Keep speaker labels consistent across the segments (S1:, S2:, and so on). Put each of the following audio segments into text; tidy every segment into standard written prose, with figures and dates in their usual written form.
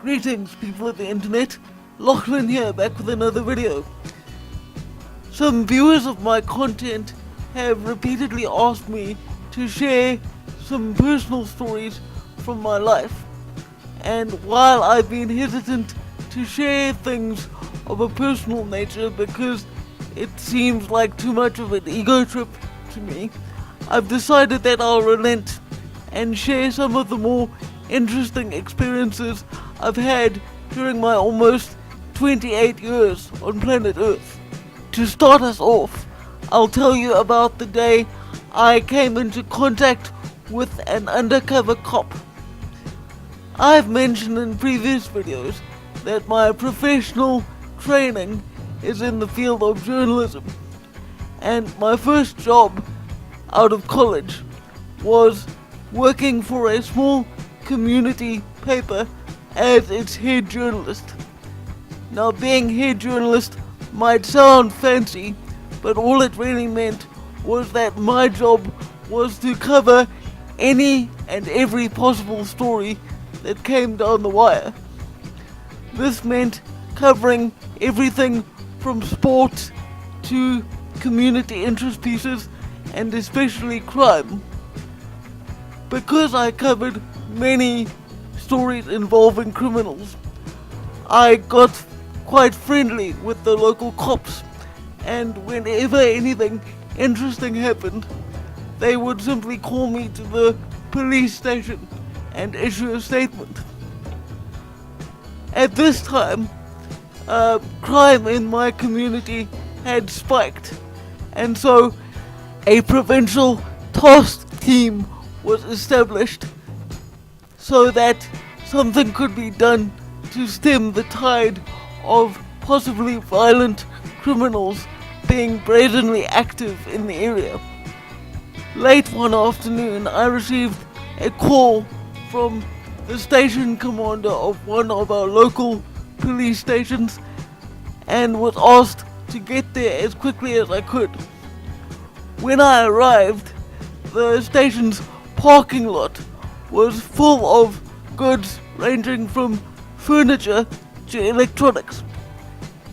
S1: Greetings, people of the internet. Lachlan here, back with another video. Some viewers of my content have repeatedly asked me to share some personal stories from my life. And while I've been hesitant to share things of a personal nature because it seems like too much of an ego trip to me, I've decided that I'll relent and share some of the more interesting experiences I've had during my almost 28 years on planet Earth. To start us off, I'll tell you about the day I came into contact with an undercover cop. I've mentioned in previous videos that my professional training is in the field of journalism, and my first job out of college was working for a small community paper as its head journalist. Now, being head journalist might sound fancy, but all it really meant was that my job was to cover any and every possible story that came down the wire. This meant covering everything from sports to community interest pieces and especially crime. Because I covered many stories involving criminals, I got quite friendly with the local cops, and whenever anything interesting happened, they would simply call me to the police station and issue a statement. At this time, crime in my community had spiked, and so a provincial task team was established so that something could be done to stem the tide of possibly violent criminals being brazenly active in the area. Late one afternoon, I received a call from the station commander of one of our local police stations and was asked to get there as quickly as I could. When I arrived, the station's parking lot was full of goods ranging from furniture to electronics,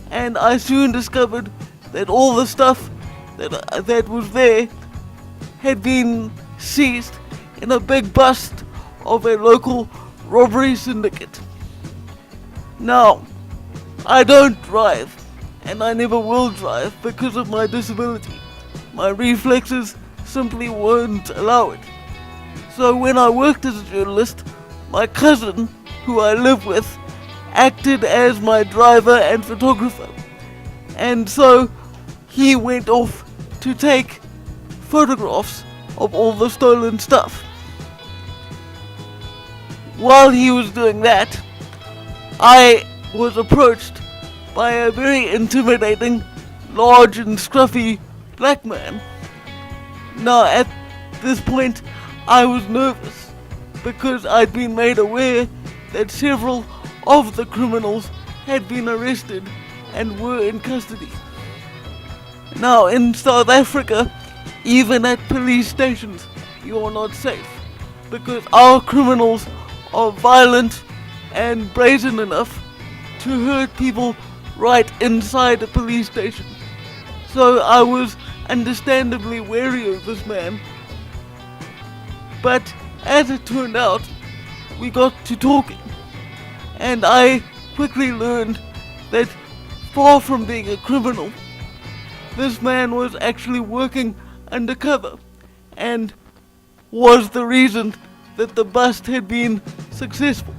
S1: and I soon discovered that all the stuff that was there had been seized in a big bust of a local robbery syndicate. Now, I don't drive, and I never will drive because of my disability. My reflexes simply won't allow it. So when I worked as a journalist, my cousin, who I live with, acted as my driver and photographer. And so he went off to take photographs of all the stolen stuff. While he was doing that, I was approached by a very intimidating, large and scruffy black man. Now, at this point, I was nervous because I'd been made aware that several of the criminals had been arrested and were in custody. Now, in South Africa, even at police stations, you are not safe because our criminals are violent and brazen enough to hurt people right inside a police station. So I was understandably wary of this man. But as it turned out, we got to talking, and I quickly learned that far from being a criminal, this man was actually working undercover and was the reason that the bust had been successful.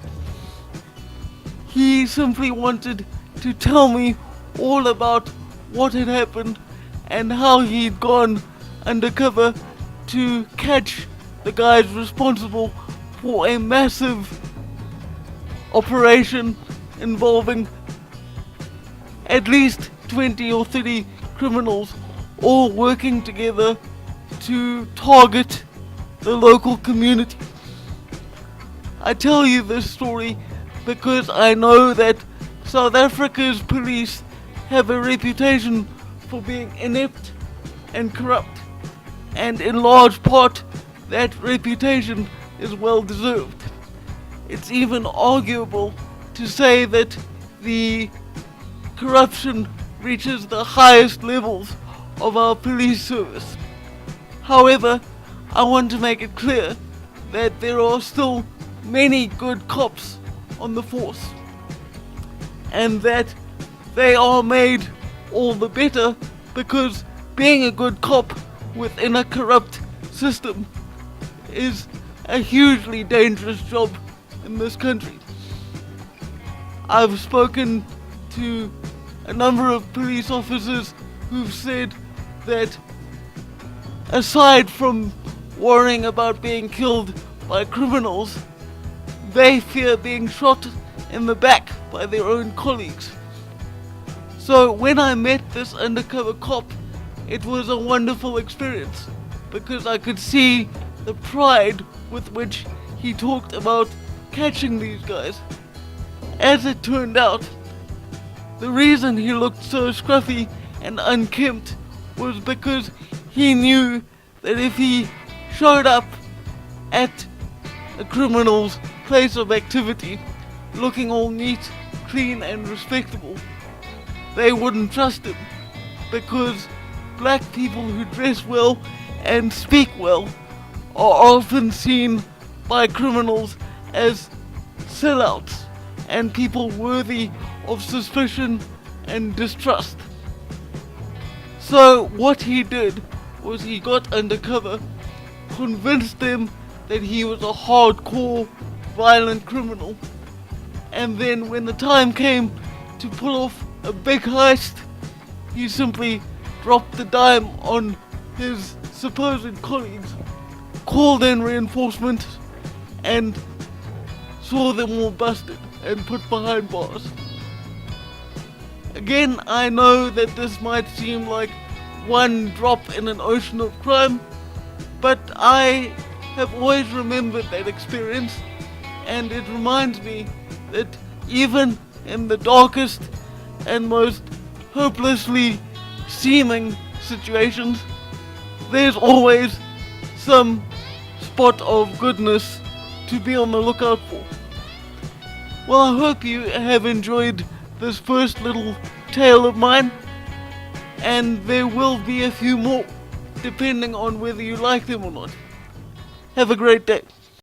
S1: He simply wanted to tell me all about what had happened and how he'd gone undercover to catch the guys responsible for a massive operation involving at least 20 or 30 criminals all working together to target the local community. I tell you this story because I know that South Africa's police have a reputation for being inept and corrupt, and in large part that reputation is well deserved. It's even arguable to say that the corruption reaches the highest levels of our police service. However, I want to make it clear that there are still many good cops on the force, and that they are made all the better because being a good cop within a corrupt system is a hugely dangerous job in this country. I've spoken to a number of police officers who've said that aside from worrying about being killed by criminals, they fear being shot in the back by their own colleagues. So when I met this undercover cop, it was a wonderful experience because I could see the pride with which he talked about catching these guys. As it turned out, the reason he looked so scruffy and unkempt was because he knew that if he showed up at a criminal's place of activity looking all neat, clean and respectable, they wouldn't trust him, because black people who dress well and speak well are often seen by criminals as sellouts and people worthy of suspicion and distrust. So what he did was he got undercover, convinced them that he was a hardcore violent criminal, and then when the time came to pull off a big heist, he simply dropped the dime on his supposed colleagues, called in reinforcements, and saw them all busted and put behind bars. Again, I know that this might seem like one drop in an ocean of crime, but I have always remembered that experience, and it reminds me that even in the darkest and most hopelessly seeming situations, there's always some spot of goodness to be on the lookout for. Well, I hope you have enjoyed this first little tale of mine, and there will be a few more, depending on whether you like them or not. Have a great day.